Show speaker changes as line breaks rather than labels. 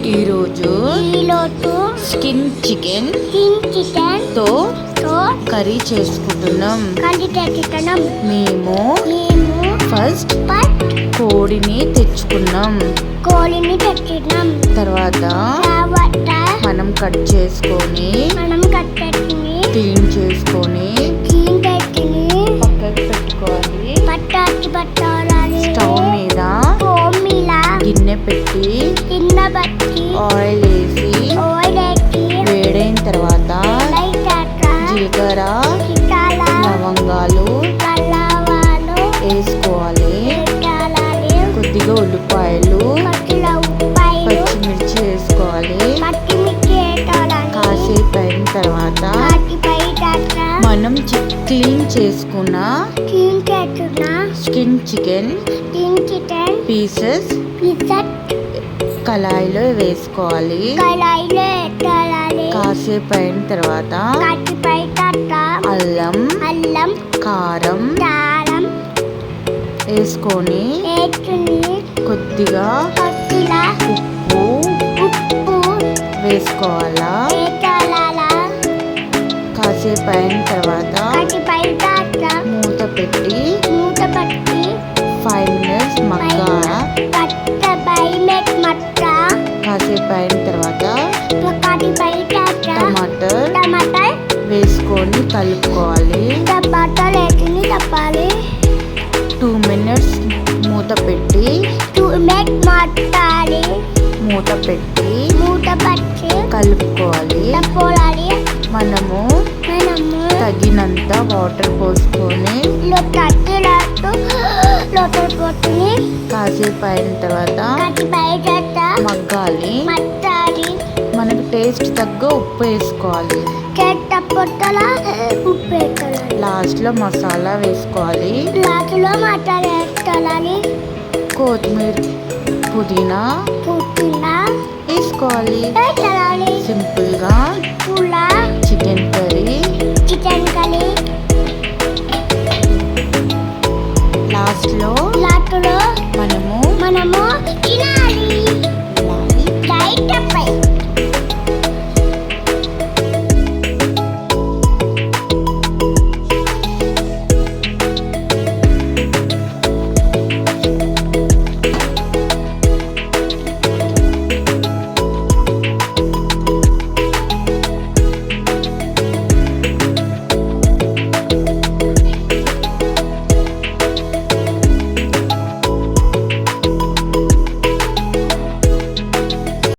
ఈరోజు skin chicken తో curry చేసుకుంటున్నాం. మేము ఫస్ట్ కోడిని తెచ్చుకున్నాం. తర్వాత మనం కట్ చేసుకొని క్లీన్ చేసుకొని పక్కకి పెట్టుకోవాలి. స్టవ్ మీద గిన్నె పెట్టి ఆయిల్ వేసి వేడైన తర్వాత జీలకర్ర లవంగాలు వేసుకోవాలి. కొద్దిగా ఉల్లిపాయలు పచ్చిమిర్చి వేసుకోవాలి. కాసేపు అయిన తర్వాత మనం క్లీన్ చేసుకున్న స్కిన్ చికెన్ పీసెస్ కళాయిలో వేసుకోవాలి. కాసేపు అయిన తర్వాత అల్లం కారం వేసుకొని కొద్దిగా ఉప్పు వేసుకోవాలా. కాసేపు అయిన తర్వాత మూత పెట్టి 5 minutes కాసేపు అయిన తర్వాత టమాటర్ వేసుకొని కలుపుకోవాలి. 2 minutes మూత పెట్టి కలుపుకోవాలి. మనము తగినంత వాటర్ పోసుకొని కాసేపు అయిన తర్వాత మగ్గాలి. మనకు టేస్ట్ తగ్గ ఉప్పు వేసుకోవాలి. లాస్ట్ లో మసాలా వేసుకోవాలి. కొత్తిమీర పుదీనా వేసుకోవాలి. సింపుల్ గా చికెన్ కర్రీ లాస్ట్ లో మనము